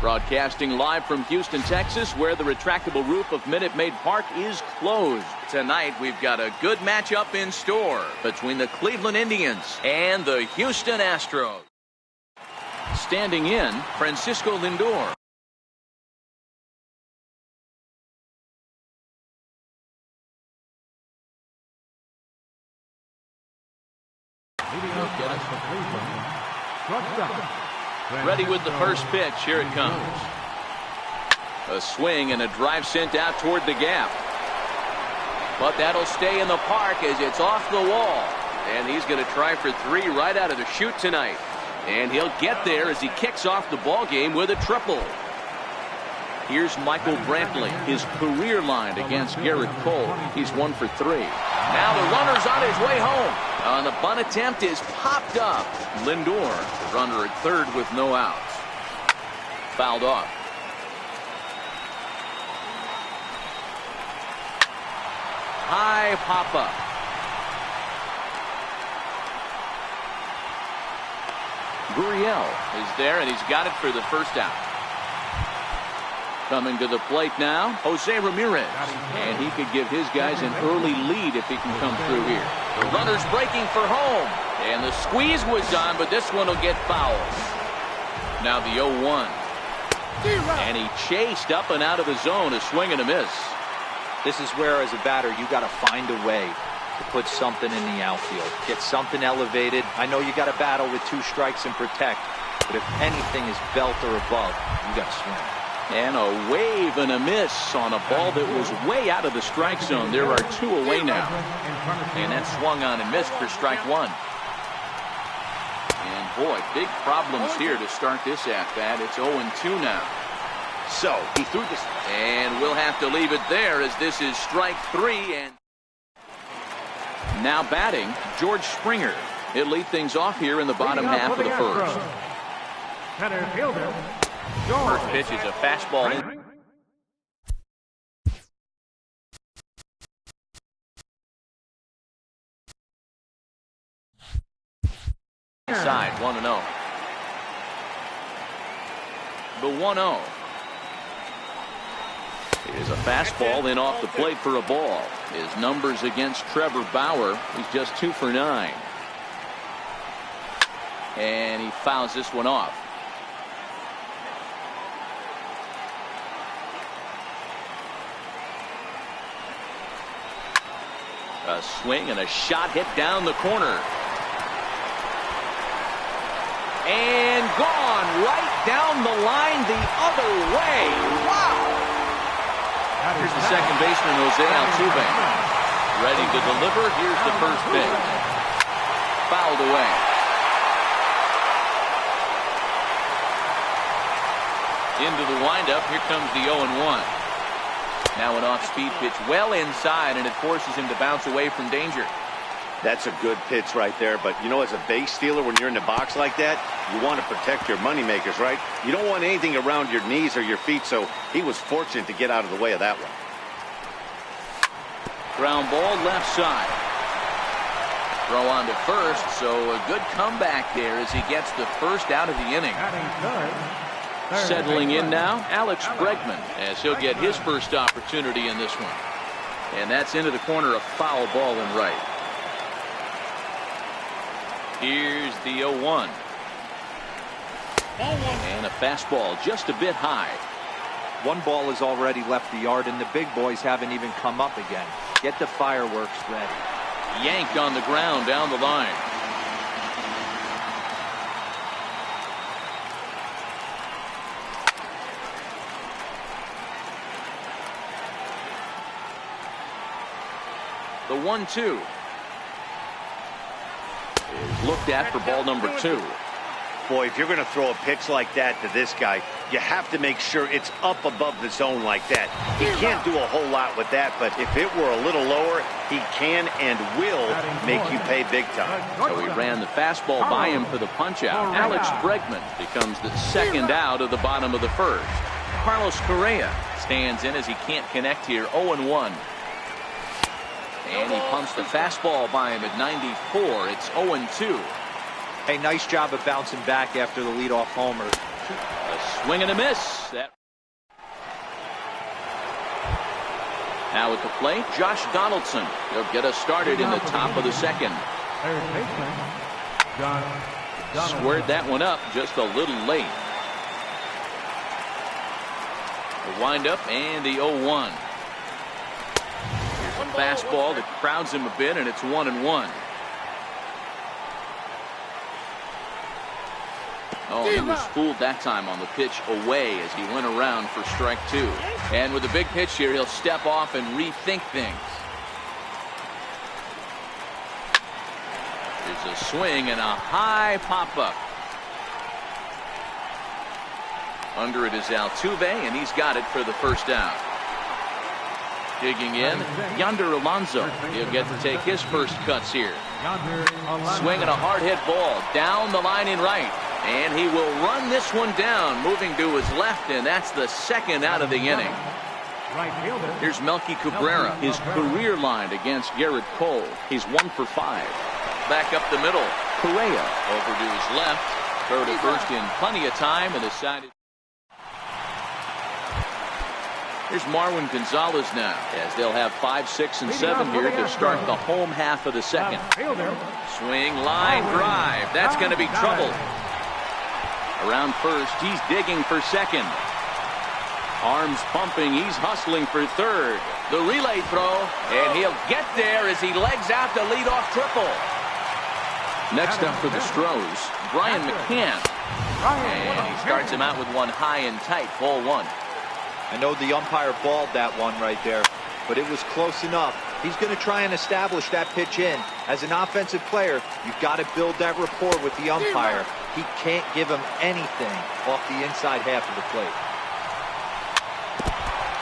Broadcasting live from Houston, Texas, where the retractable roof of Minute Maid Park is closed. Tonight, we've got a good matchup in store between the Cleveland Indians and the Houston Astros. Standing in, Francisco Lindor. Ready with the first pitch. Here it comes. A swing and a drive sent out toward the gap. But that'll stay in the park as it's off the wall. And he's going to try for 3 right out of the chute tonight. And he'll get there as he kicks off the ball game with a triple. Here's Michael Brantley, his career line against Garrett Cole. He's 1 for 3. Now the runner's on his way home. On the bunt attempt is popped up. Lindor, the runner at third with no outs. Fouled off. High pop up. Gurriel is there, and he's got it for the first out. Coming to the plate now, Jose Ramirez. And he could give his guys an early lead if he can come through here. The runner's breaking for home. And the squeeze was on, but this one will get fouled. Now the 0-1. And he chased up and out of the zone, a swing and a miss. This is where, as a batter, you got to find a way to put something in the outfield. Get something elevated. I know you got to battle with 2 strikes and protect. But if anything is belt or above, you got to swing. And a wave and a miss on a ball that was way out of the strike zone. There are 2 away now. And that swung on and missed for strike 1. And boy, big problems here to start this at-bat. It's 0-2 now. So he threw this. And we'll have to leave it there as this is strike 3. And now batting, George Springer. He'll lead things off here in the bottom half of the first. Center fielder. First pitch is a fastball in. Side 1-0. The 1-0 is a fastball in off the plate for a ball. His numbers against Trevor Bauer, he's just 2 for 9. And he fouls this one off. A swing and a shot hit down the corner. And gone right down the line the other way. Wow. Here's the second baseman, Jose Altuve. Ready to deliver. Here's the first pitch. Fouled away. Into the windup. Here comes the 0-1. Now an off-speed pitch well inside, and it forces him to bounce away from danger. That's a good pitch right there, but you know, as a base stealer, when you're in the box like that, you want to protect your moneymakers, right? You don't want anything around your knees or your feet, so he was fortunate to get out of the way of that one. Ground ball left side. Throw on to first, so a good comeback there as he gets the first out of the inning. Settling in now, Alex Bregman, as he'll get his first opportunity in this one. And that's into the corner, a foul ball and right. Here's the 0-1. And a fastball just a bit high. 1 ball has already left the yard, and the big boys haven't even come up again. Get the fireworks ready. Yanked on the ground down the line. The 1-2 is looked at for ball number 2. Boy, if you're going to throw a pitch like that to this guy, you have to make sure it's up above the zone like that. He can't do a whole lot with that, but if it were a little lower, he can and will make you pay big time. So he ran the fastball by him for the punch out. Alex Bregman becomes the second out of the bottom of the first. Carlos Correa stands in as he can't connect here. 0-1. And he pumps the fastball by him at 94. It's 0-2. Hey, nice job of bouncing back after the leadoff homer. A swing and a miss. Now at the plate, Josh Donaldson. He'll get us started in the top of the second. Squared that one up just a little late. The windup and the 0-1. Here's a fastball that crowds him a bit, and it's 1-1. Oh, he was fooled that time on the pitch away as he went around for strike 2. And with a big pitch here, he'll step off and rethink things. There's a swing and a high pop-up. Under it is Altuve, and he's got it for the first down. Digging in, Yonder Alonso. He'll get to take his first cuts here. Swinging a hard hit ball down the line in right. And he will run this one down, moving to his left, and that's the second out of the inning. Here's Melky Cabrera, his career line against Garrett Cole. He's 1 for 5. Back up the middle, Correa over to his left. Throw to first in plenty of time, and decided. Here's Marwin Gonzalez now, as they'll have 5, 6, and 7 here to start the home half of the second. Swing, line, drive. That's going to be trouble. Around first, he's digging for second. Arms pumping, he's hustling for third. The relay throw, and he'll get there as he legs out the leadoff triple. Next up for the Stros, Brian McCann. And he starts him out with one high and tight, ball 1. I know the umpire balled that one right there, but it was close enough. He's going to try and establish that pitch in. As an offensive player, you've got to build that rapport with the umpire. He can't give him anything off the inside half of the plate.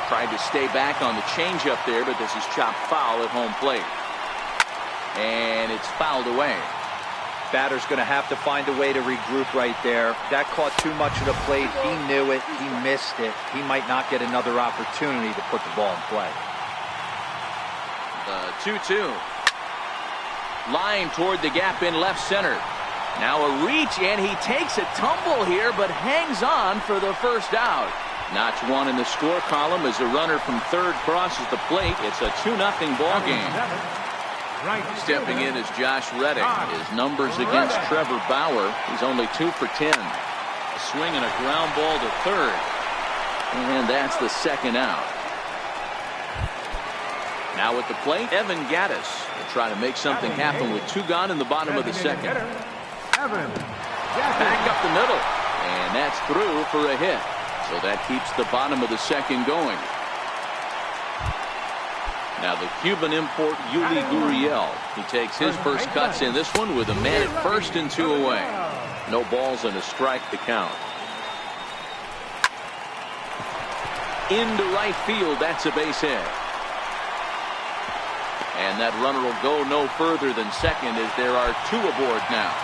Tried to stay back on the changeup there, but this is chopped foul at home plate. And it's fouled away. Batter's going to have to find a way to regroup right there. That caught too much of the plate. He knew it. He missed it. He might not get another opportunity to put the ball in play. The 2-2. Line toward the gap in left center. Now a reach, and he takes a tumble here, but hangs on for the first out. Notch 1 in the score column as a runner from third crosses the plate. It's a 2-0 ball game. Stepping in is Josh Reddick. His numbers against Trevor Bauer. He's only 2 for 10. A swing and a ground ball to third. And that's the second out. Now at the plate, Evan Gattis will try to make something happen with 2 gone in the bottom of the second. Back up the middle. And that's through for a hit. So that keeps the bottom of the second going. Now the Cuban import Yuli Gurriel. He takes his first cuts in this one with a man at first and 2 away. No balls and a strike to count. Into right field, that's a base hit. And that runner will go no further than second as there are 2 aboard now.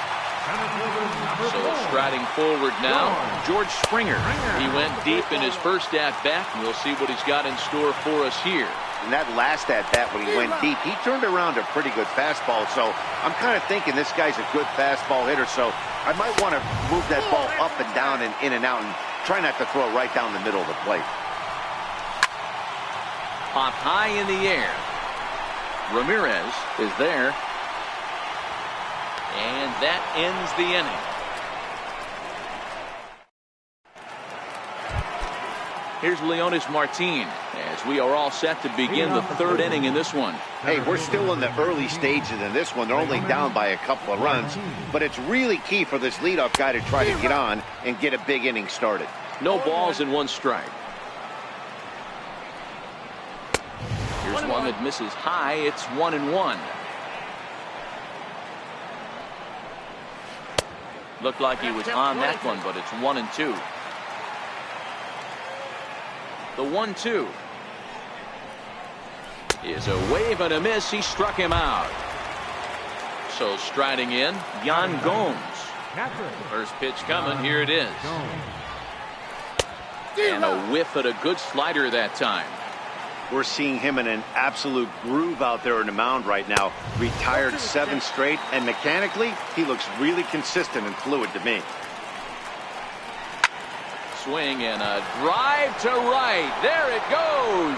So striding forward now, George Springer. He went deep in his first at-bat, and we'll see what he's got in store for us here. And that last at-bat when he went deep, he turned around a pretty good fastball. So I'm kind of thinking this guy's a good fastball hitter. So I might want to move that ball up and down and in and out and try not to throw it right down the middle of the plate. Pop high in the air. Ramirez is there. And that ends the inning. Here's Leonis Martin as we are all set to begin the 3rd inning in this one. Hey, we're still in the early stages in this one. They're only down by a couple of runs, but it's really key for this leadoff guy to try to get on and get a big inning started. No balls and 1 strike. Here's one that misses high. It's 1-1. Looked like he was on that one, but it's 1-2. The 1-2 is a wave and a miss. He struck him out. So striding in, Yan Gomes. First pitch coming. Here it is. And a whiff at a good slider that time. We're seeing him in an absolute groove out there in the mound right now. Retired 7 straight, and mechanically, he looks really consistent and fluid to me. swing and a drive to right. There it goes.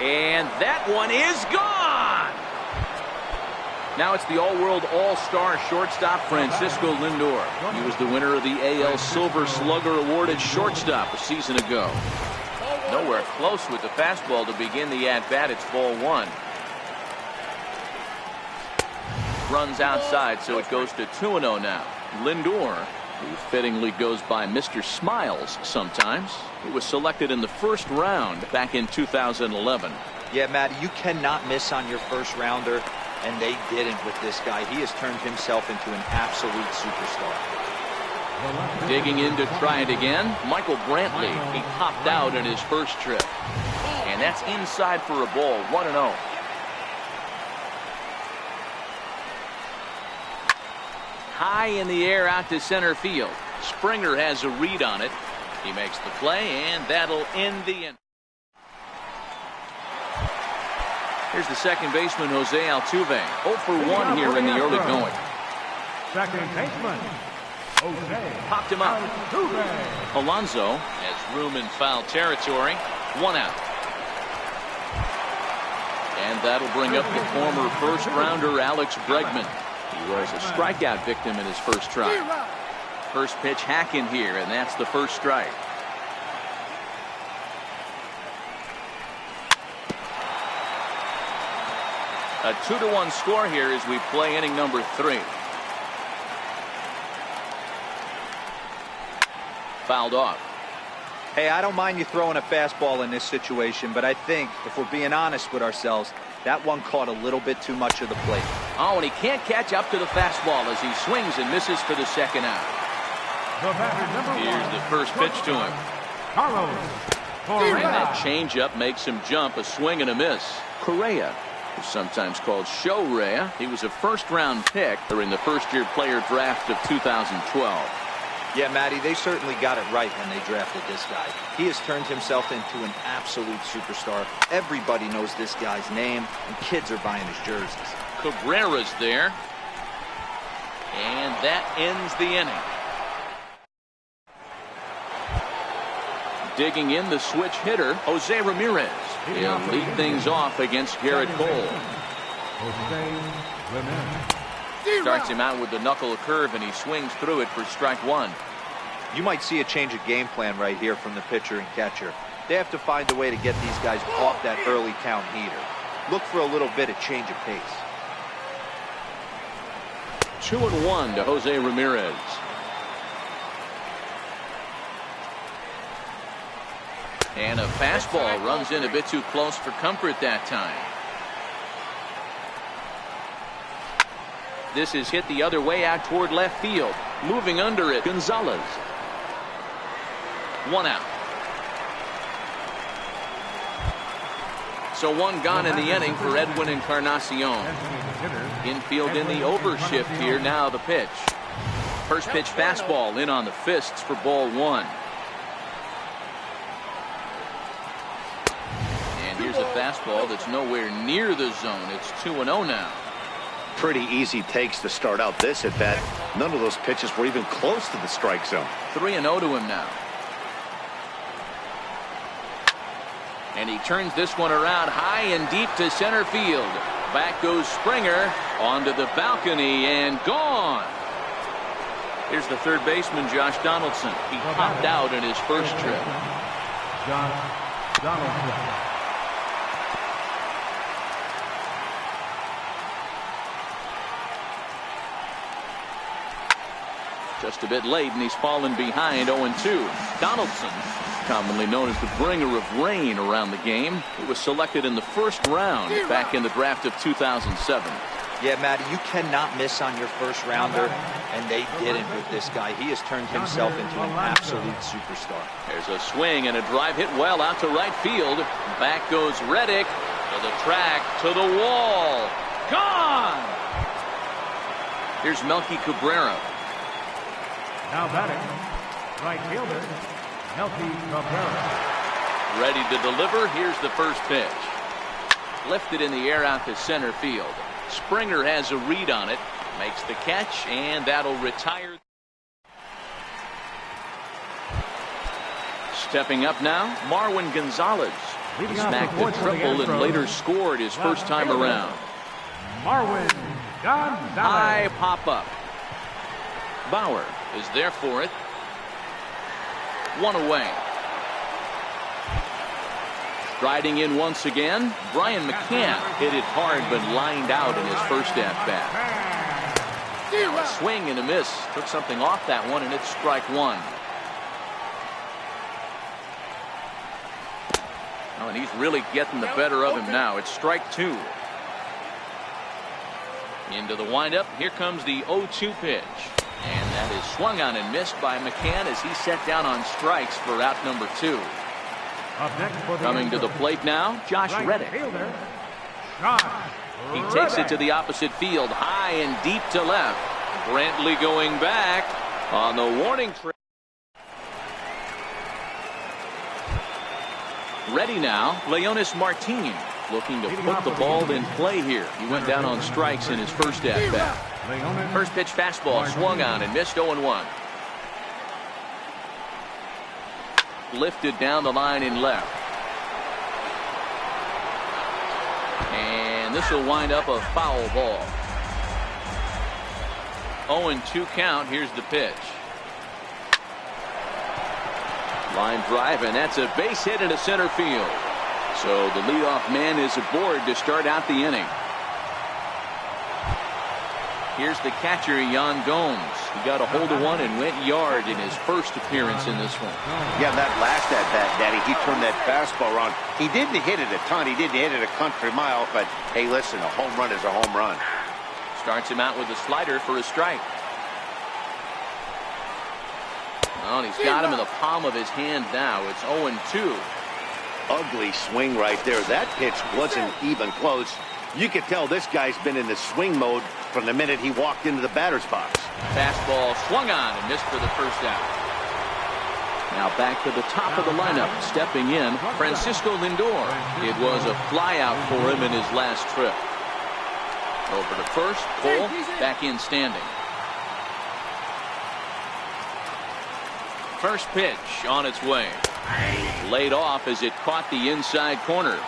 And that one is gone. Now it's the all-world all-star shortstop Francisco Lindor. He was the winner of the AL Silver Slugger Award at shortstop a season ago. Nowhere close with the fastball to begin the at-bat. It's ball one. Runs outside, so it goes to 2-0 now. Lindor, who fittingly goes by Mr. Smiles sometimes, he was selected in the first round back in 2011. Yeah, Matt, you cannot miss on your first rounder, and they didn't with this guy. He has turned himself into an absolute superstar. Digging in to try it again, Michael Brantley. He popped out in his first trip. And that's inside for a ball, 1-0. High in the air out to center field. Springer has a read on it. He makes the play, and that'll end the inning. Here's the second baseman, Jose Altuve. 0 for 1 here in the early going. Second baseman, Jose. Popped him up. Altuve. Alonso has room in foul territory. 1 out. And that'll bring up the former first-rounder Alex Bregman. He was a strikeout victim in his first try. First pitch hack in here, and that's the first strike. A 2-1 score here as we play inning number 3. Fouled off. Hey, I don't mind you throwing a fastball in this situation, but I think if we're being honest with ourselves, that one caught a little bit too much of the plate. Oh, and he can't catch up to the fastball as he swings and misses for the second out. Here's the first pitch to him. And that changeup makes him jump. A swing and a miss. Correa, who's sometimes called Show Rea. He was a first-round pick during the first-year player draft of 2012. Yeah, Matty, they certainly got it right when they drafted this guy. He has turned himself into an absolute superstar. Everybody knows this guy's name, and kids are buying his jerseys. Cabrera's there. And that ends the inning. Digging in, the switch hitter, Jose Ramirez. He'll lead things off against Garrett Cole. Starts him out with the knuckle curve, and he swings through it for strike one. You might see a change of game plan right here from the pitcher and catcher. They have to find a way to get these guys off that early count heater. Look for a little bit of change of pace. 2-1 to Jose Ramirez. And a fastball runs in a bit too close for comfort that time. This is hit the other way out toward left field. Moving under it, Gonzalez. 1 out. So one gone in the inning for Edwin Encarnacion. Infield in the overshift here. Now the pitch. First pitch fastball in on the fists for ball one. And here's a fastball that's nowhere near the zone. It's 2-0 now. Pretty easy takes to start out this at bat. None of those pitches were even close to the strike zone. 3-0 to him now. And he turns this one around high and deep to center field. Back goes Springer onto the balcony and gone. Here's the third baseman, Josh Donaldson. He popped out in his first trip. Josh Donaldson. Just a bit late, and he's fallen behind 0-2. Donaldson, commonly known as the bringer of rain around the game. He was selected in the first round back in the draft of 2007. Yeah, Matty, you cannot miss on your first rounder, and they didn't with this guy. He has turned himself into an absolute superstar. There's a swing and a drive hit well out to right field. Back goes Reddick to the track, to the wall. Gone! Here's Melky Cabrera. Now batting, right fielder, Melky Cabrera. Ready to deliver. Here's the first pitch. Lifted in the air out to center field. Springer has a read on it. Makes the catch, and that'll retire. Stepping up now, Marwin Gonzalez. He Leading off smacked the a fourth for the triple and Astros, later scored his first time around. Marwin Gonzalez. High pop-up. Bauer is there for it. One away. Striding in once again, Brian McCann hit it hard but lined out in his first at-bat. A swing and a miss. Took something off that one, and it's strike one. Oh, and he's really getting the better of him now. It's strike two. Into the windup. Here comes the 0-2 pitch. And that is swung on and missed by McCann as he set down on strikes for out number two. Coming to the plate now, Josh Reddick. He takes it to the opposite field, high and deep to left. Brantley going back on the warning track. Ready now, Leonis Martin looking to put the ball in play here. He went down on strikes in his first at-bat. First pitch fastball swung on and missed 0-1. Lifted down the line in left. And this will wind up a foul ball. 0-2 count. Here's the pitch. Line drive, and that's a base hit into center field. So the leadoff man is aboard to start out the inning. Here's the catcher, Yan Gomes. He got a hold of one and went yard in his first appearance in this one. Yeah, that last at-bat, Daddy, he turned that fastball around. He didn't hit it a ton. He didn't hit it a country mile. But, hey, listen, a home run is a home run. Starts him out with a slider for a strike. Oh, and he's got him in the palm of his hand now. It's 0-2. Ugly swing right there. That pitch wasn't even close. You could tell this guy's been in the swing mode from the minute he walked into the batter's box. Fastball swung on and missed for the first out. Now back to the top of the lineup. Stepping in, Francisco Lindor. It was a flyout for him in his last trip. Over to first, Cole back in standing. First pitch on its way. Laid off as it caught the inside corner.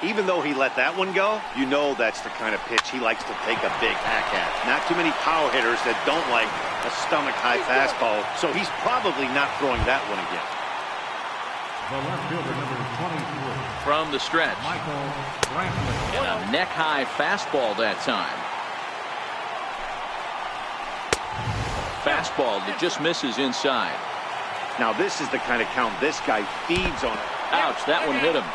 Even though he let that one go, you know that's the kind of pitch he likes to take a big hack at. Not too many power hitters that don't like a stomach-high fastball, so he's probably not throwing that one again. The left fielder, number 23. From the stretch. Michael Brantley. And a neck-high fastball that time. Fastball that just misses inside. Now this is the kind of count this guy feeds on. Ouch, that one hit him.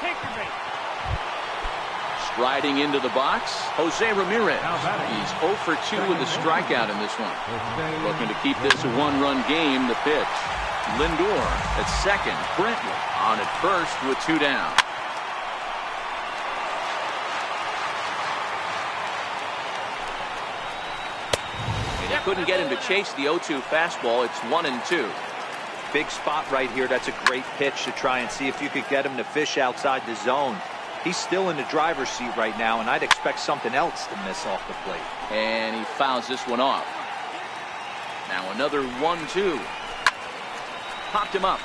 Striding into the box, Jose Ramirez. He's 0 for 2 with a strikeout in this one. Looking to keep this a one-run game. The pitch. Lindor at second. Brantley on at first with 2 down. And he couldn't get him to chase the 0-2 fastball. It's 1-2. Big spot right here. That's a great pitch to try and see if you could get him to fish outside the zone. He's still in the driver's seat right now, and I'd expect something else to miss off the plate. And he fouls this one off. Now another 1-2. Popped him up.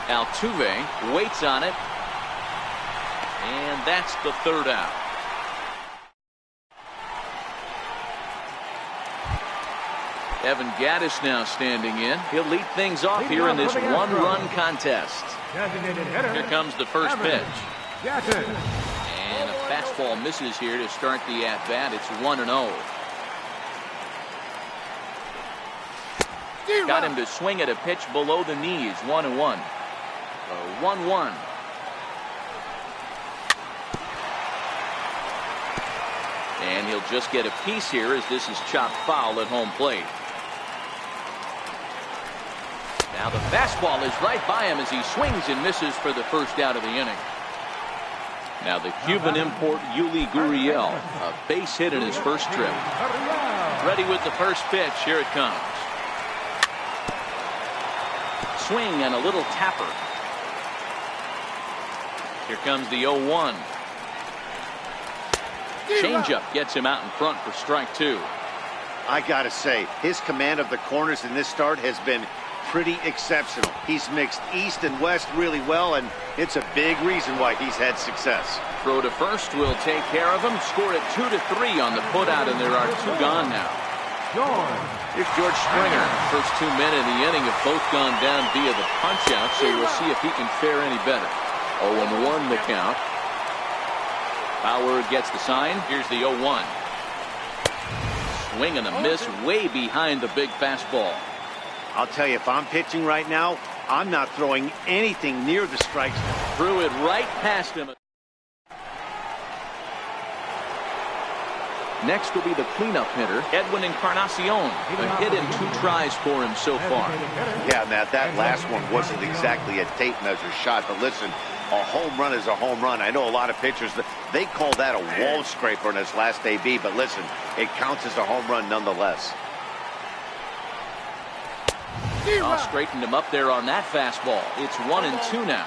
Altuve waits on it. And that's the third out. Evan Gattis now standing in. He'll lead things off here in this one-run contest. Here comes the first pitch. And a fastball misses here to start the at-bat. It's 1-0. Got him to swing at a pitch below the knees. 1-1. 1-1. And he'll just get a piece here as this is chopped foul at home plate. Now the fastball is right by him as he swings and misses for the first out of the inning. Now the Cuban import Yuli Gurriel, a base hit in his first trip. Ready with the first pitch. Here it comes. Swing and a little tapper. Here comes the 0-1. Changeup gets him out in front for strike 2. I gotta say, his command of the corners in this start has been pretty exceptional. He's mixed east and west really well, and it's a big reason why he's had success. Throw to first will take care of him. Scored it 2-3 on the putout, and there are 2 gone now. Here's George Springer. First 2 men in the inning have both gone down via the punch-out, so we'll see if he can fare any better. 0-1 the count. Bauer gets the sign. Here's the 0-1. Swing and a miss way behind the big fastball. I'll tell you, if I'm pitching right now, I'm not throwing anything near the strike zone. Threw it right past him. Next will be the cleanup hitter, Edwin Encarnacion. A hit in 2 tries for him so far. Yeah, Matt, that last one wasn't exactly a tape measure shot, but listen, a home run is a home run. I know a lot of pitchers, they call that a wall scraper in his last AB, but listen, it counts as a home run nonetheless. Straightened him up there on that fastball. It's 1-2 now.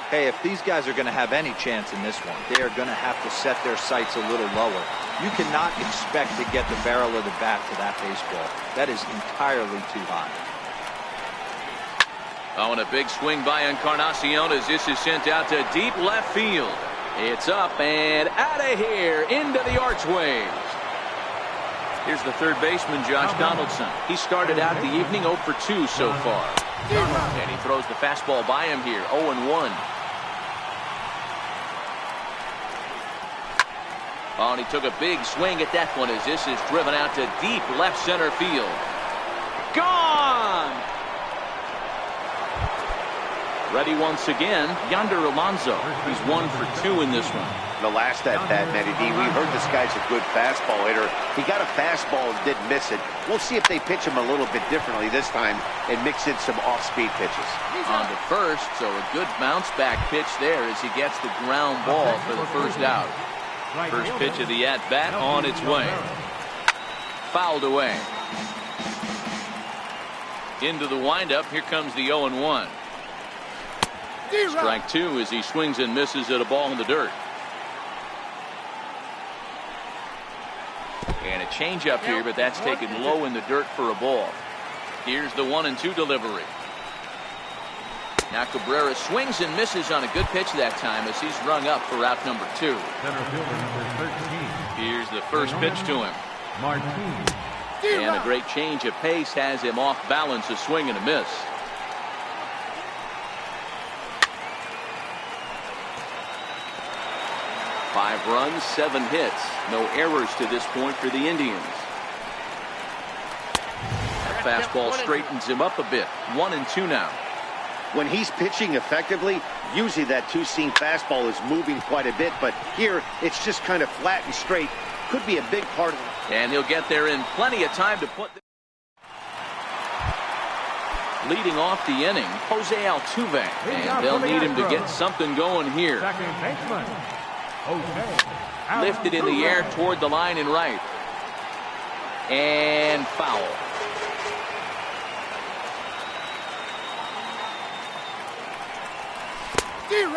Hey, if these guys are going to have any chance in this one, they are going to have to set their sights a little lower. You cannot expect to get the barrel of the bat to that baseball. That is entirely too high. And a big swing by Encarnacion as this is sent out to deep left field. It's up and out of here into the archways. Here's the third baseman, Josh Donaldson. He started out the evening 0 for 2 so far. And he throws the fastball by him here, 0-1. And he took a big swing at that one as this is driven out to deep left center field. Gone! Ready once again, Yonder Alonso. He's 1 for 2 in this one. The last at bat, Matty D, we heard this guy's a good fastball hitter. He got a fastball and didn't miss it. We'll see if they pitch him a little bit differently this time and mix in some off-speed pitches. On to first, so a good bounce-back pitch there as he gets the ground ball for the first out. First pitch of the at-bat on its way. Fouled away. Into the windup, here comes the 0-1. Strike 2 as he swings and misses at a ball in the dirt. And a changeup here, but that's taken low in the dirt for a ball. Here's the 1-2 delivery. Now Cabrera swings and misses on a good pitch that time as he's rung up for out number 2. Here's the first pitch to him. And a great change of pace has him off balance, a swing and a miss. Five runs, 7 hits. No errors to this point for the Indians. That fastball straightens him up a bit. 1-2 now. When he's pitching effectively, usually that two-seam fastball is moving quite a bit, but here it's just kind of flat and straight. Could be a big part of it. And he'll get there in plenty of time to put. Leading off the inning, Jose Altuve. And they'll need him to get something going here. Lifted in the air toward the line and right. And foul.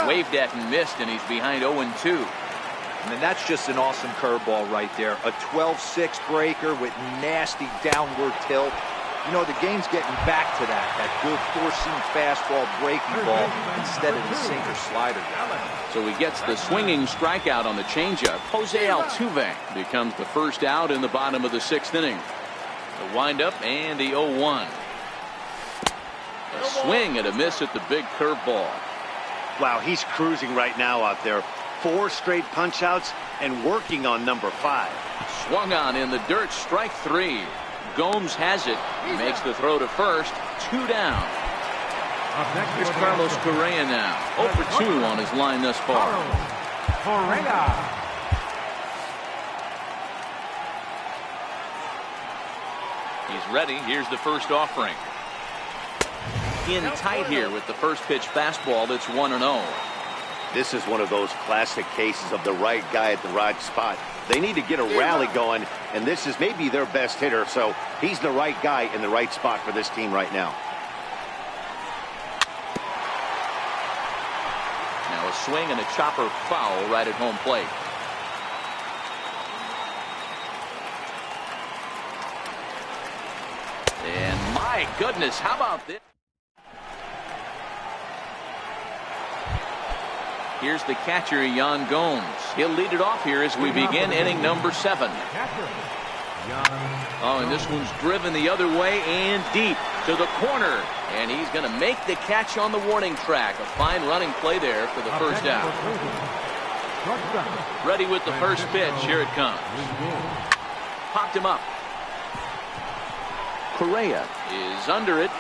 Waved at and missed, and he's behind 0-2. And then that's just an awesome curveball right there. A 12-6 breaker with nasty downward tilt. You know, the game's getting back to that good four-seam fastball breaking ball instead of the sinker slider. So he gets the swinging strikeout on the changeup. Jose Altuve becomes the first out in the bottom of the 6th inning. The windup and the 0-1. A swing and a miss at the big curveball. Wow, he's cruising right now out there. 4 straight punch-outs and working on number 5. Swung on in the dirt, strike 3. Gomes has it. He makes the throw to first. 2 down. Here's Carlos Correa now. 0 for 2 on his line thus far. He's ready. Here's the first offering. In tight here with the first pitch fastball. That's 1-0. This is one of those classic cases of the right guy at the right spot. They need to get a rally going, and this is maybe their best hitter, so he's the right guy in the right spot for this team right now. Now a swing and a chopper foul right at home plate. And my goodness, how about this? Here's the catcher, Yan Gomes. He'll lead it off here as we begin inning number 7. Oh, and this one's driven the other way and deep to the corner. And he's going to make the catch on the warning track. A fine running play there for the first out. Ready with the first pitch. Here it comes. Popped him up. Correa is under it.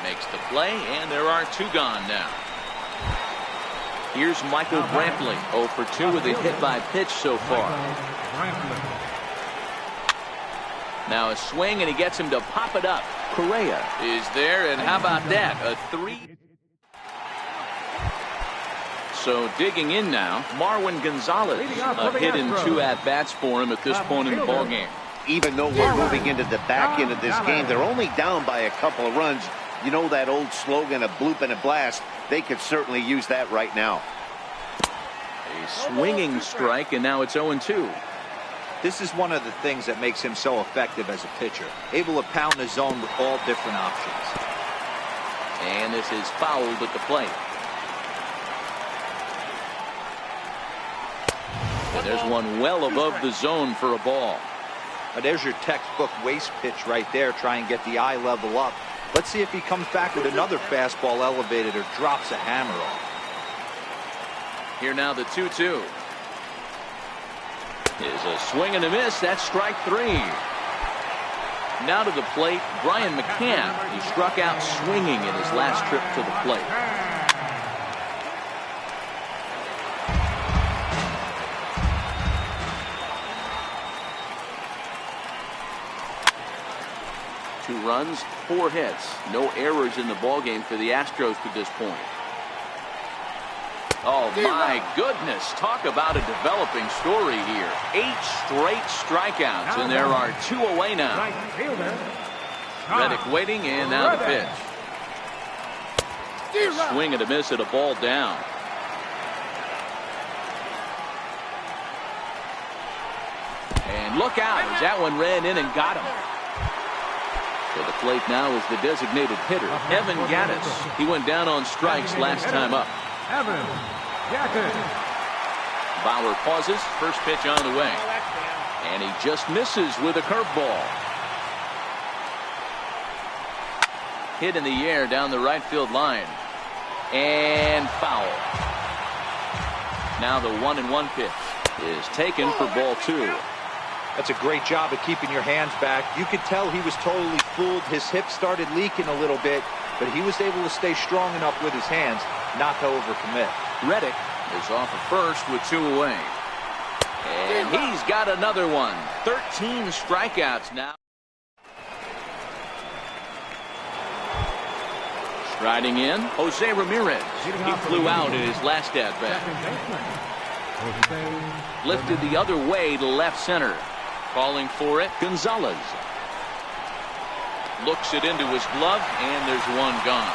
Makes the play, and there are 2 gone now. Here's Michael Brantley, 0 for 2 with a hit by pitch so far. Now a swing, and he gets him to pop it up. Correa is there, and how about that? A 3. So digging in now, Marwin Gonzalez. A hit in 2 at-bats for him at this point in the ballgame. Even though we're moving into the back end of this game, they're only down by a couple of runs. You know that old slogan, a bloop and a blast. They could certainly use that right now. A swinging strike, and now it's 0-2. This is one of the things that makes him so effective as a pitcher. Able to pound the zone with all different options. And this is fouled at the plate. And there's one well above the zone for a ball. There's your textbook waste pitch right there. Try and get the eye level up. Let's see if he comes back with another fastball elevated or drops a hammer off. Here now the 2-2. Is a swing and a miss. That's strike 3. Now to the plate, Brian McCann. He struck out swinging in his last trip to the plate. Two runs, 4 hits. No errors in the ballgame for the Astros to this point. Oh, my goodness. Talk about a developing story here. 8 straight strikeouts, and there are 2 away now. Reddick waiting, and now the pitch. Swing and a miss at a ball down. And look out as that one ran in and got him. So the plate now is the designated hitter, Evan Gattis. He went down on strikes last time up. Evan Gattis. Bauer pauses. First pitch on the way. And he just misses with a curveball. Hit in the air down the right field line. And foul. Now the 1-1 pitch is taken for ball 2. That's a great job of keeping your hands back. You could tell he was totally fooled. His hip started leaking a little bit, but he was able to stay strong enough with his hands not to overcommit. Reddick is off of first with 2 away. And he's got another one. 13 strikeouts now. Striding in, Jose Ramirez. He flew out in his last at-bat. Lifted the other way to left center. Calling for it, Gonzalez. Looks it into his glove, and there's 1 gone.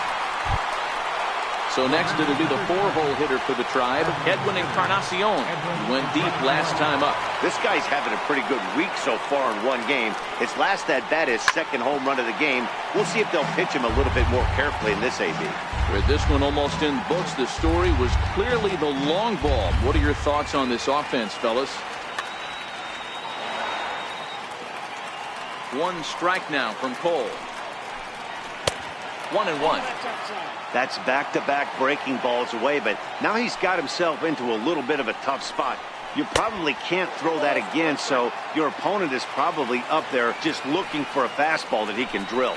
So next it'll be the 4-hole hitter for the Tribe, Edwin Encarnacion. He went deep last time up. This guy's having a pretty good week so far in 1 game. His last at-bat, his 2nd home run of the game. We'll see if they'll pitch him a little bit more carefully in this AB. With this one almost in books, the story was clearly the long ball. What are your thoughts on this offense, fellas? 1 strike now from Cole. 1-1. That's back-to-back breaking balls away, but now he's got himself into a little bit of a tough spot. You probably can't throw that again, so your opponent is probably up there just looking for a fastball that he can drill.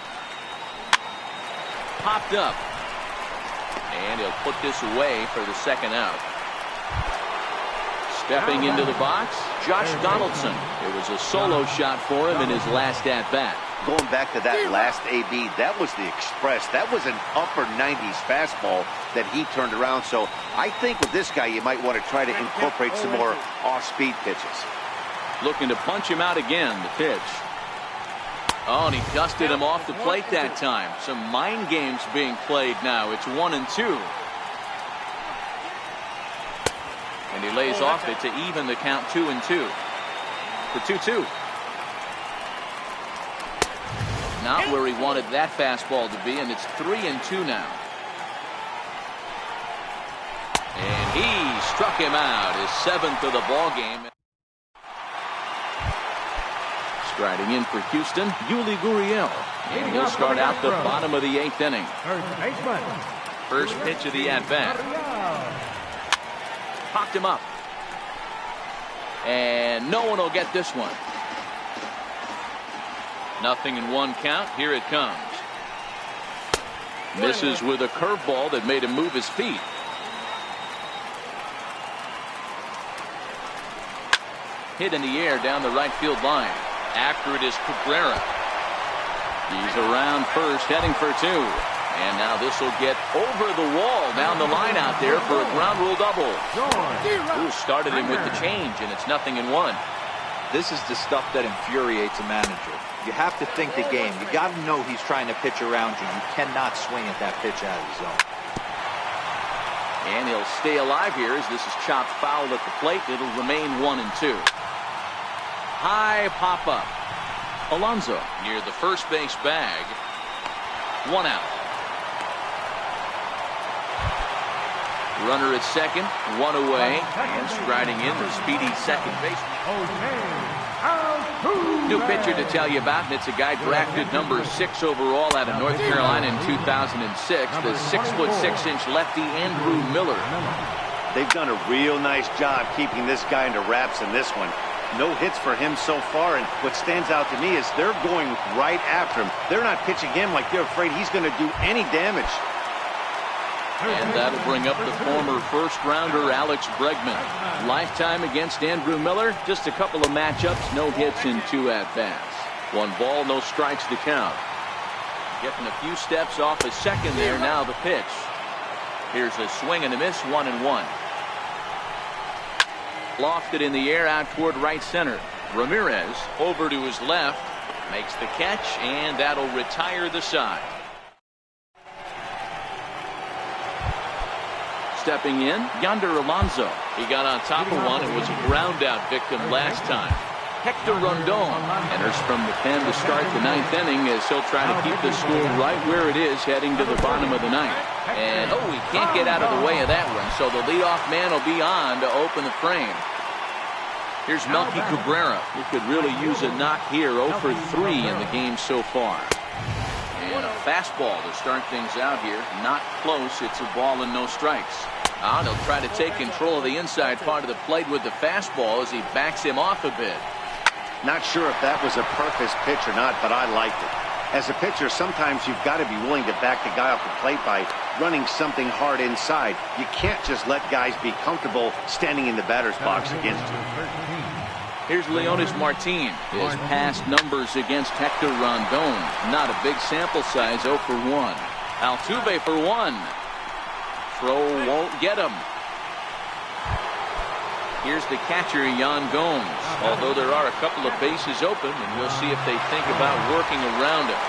Popped up. And he'll put this away for the 2nd out. Stepping into the box, Josh Donaldson. It was a solo shot for him in his last at-bat. Going back to that last AB, that was the express. That was an upper 90s fastball that he turned around. So I think with this guy, you might want to try to incorporate some more off-speed pitches. Looking to punch him out again, the pitch. Oh, and he dusted him off the plate that time. Some mind games being played now. It's 1-2. And he lays off it to even the count 2-2. For 2-2. Not where he wanted that fastball to be, and it's 3-2 now. He struck him out, his 7th of the ball game. Striding in for Houston, Yuli Gurriel. And he'll start out the bottom of the 8th inning. First pitch of the at-bat. Popped him up. And no one will get this one. 0-1 count. Here it comes. Misses with a curveball that made him move his feet. Hit in the air down the right field line. After it is Cabrera. He's around first, heading for 2. And now this will get over the wall down the line out there for a ground rule double. Who started him with the change, and it's 0-1. This is the stuff that infuriates a manager. You have to think the game. You got to know he's trying to pitch around you. You cannot swing at that pitch out of the zone. And he'll stay alive here as this is chopped foul at the plate. It'll remain 1-2. High pop-up. Alonso near the first base bag. 1 out. Runner at second, 1 away, and striding in the speedy second baseman. New pitcher to tell you about, and it's a guy drafted number 6 overall out of North Carolina in 2006, the 6'6" lefty Andrew Miller. They've done a real nice job keeping this guy under wraps in this one. No hits for him so far, and what stands out to me is they're going right after him. They're not pitching him like they're afraid he's going to do any damage. And that'll bring up the former first-rounder Alex Bregman. Lifetime against Andrew Miller, just a couple of matchups, no hits in 2 at-bats. 1 ball, no strikes to count. Getting a few steps off his second there, now the pitch. Here's a swing and a miss, 1-1. Lofted in the air out toward right center. Ramirez over to his left, makes the catch, and that'll retire the side. Stepping in, Yonder Alonso. He got on top of one and was a ground out victim last time. Hector Rondon enters from the pen to start the 9th inning as he'll try to keep the score right where it is heading to the bottom of the 9th. And he can't get out of the way of that one, so the leadoff man will be on to open the frame. Here's Melky Cabrera, who could really use a knock here. 0 for 3 in the game so far. And a fastball to start things out here. Not close. It's a ball and no strikes. They'll try to take control of the inside part of the plate with the fastball as he backs him off a bit. Not sure if that was a purpose pitch or not, but I liked it. As a pitcher, sometimes you've got to be willing to back the guy off the plate by running something hard inside. You can't just let guys be comfortable standing in the batter's box against you. Here's Leonis Martin. His past numbers against Hector Rondon. Not a big sample size, 0 for 1. Altuve for 1. Throw won't get him. Here's the catcher, Yan Gomes. Although there are a couple of bases open, and we'll see if they think about working around it.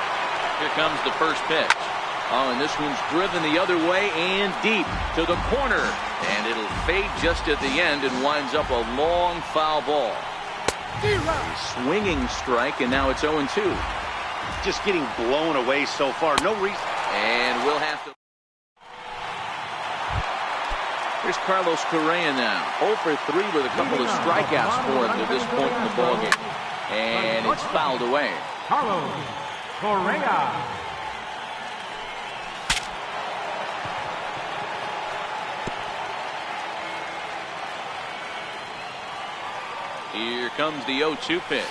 Here comes the first pitch. And this one's driven the other way and deep to the corner. And it'll fade just at the end and winds up a long foul ball. Swinging strike, and now it's 0-2. Just getting blown away so far. No reason. And we'll have to. Here's Carlos Correa now. 0 for 3 with a couple of strikeouts for him to this point in the ballgame. And it's fouled away. Carlos Correa. Here comes the 0-2 pitch.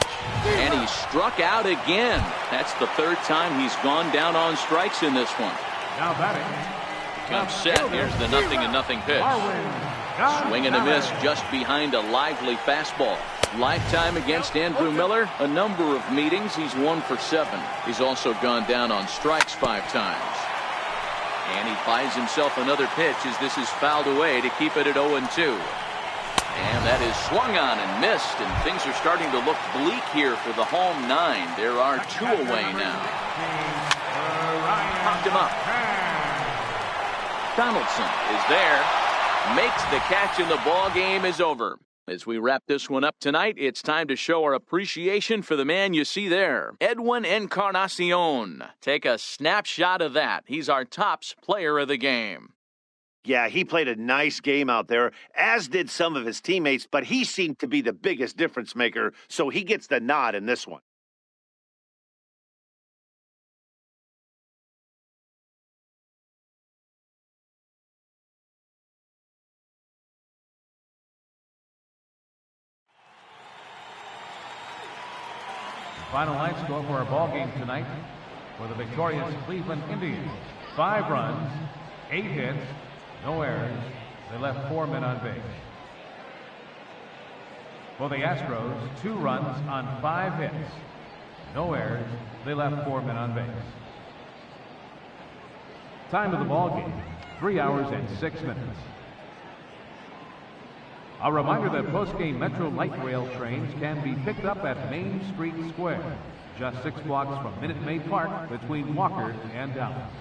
And he struck out again. That's the 3rd time he's gone down on strikes in this one. Now batting. Comes set. Here's the 0-0 pitch. Swing and a miss just behind a lively fastball. Lifetime against Andrew Miller. A number of meetings. He's 1 for 7. He's also gone down on strikes 5 times. And he buys himself another pitch as this is fouled away to keep it at 0-2. And that is swung on and missed, and things are starting to look bleak here for the home 9. There are 2 away now. Popped him up. Donaldson is there, makes the catch, and the ball game is over. As we wrap this one up tonight, it's time to show our appreciation for the man you see there, Edwin Encarnacion. Take a snapshot of that. He's our tops player of the game. Yeah, he played a nice game out there, as did some of his teammates, but he seemed to be the biggest difference maker, so he gets the nod in this one. Final line score for our ball game tonight for the victorious Cleveland Indians. 5 runs, 8 hits, no errors. They left 4 men on base. For the Astros, 2 runs on 5 hits, no errors. They left 4 men on base. Time of the ball game, 3 hours and 6 minutes. A reminder that post-game Metro Light Rail trains can be picked up at Main Street Square, just 6 blocks from Minute Maid Park between Walker and Dallas.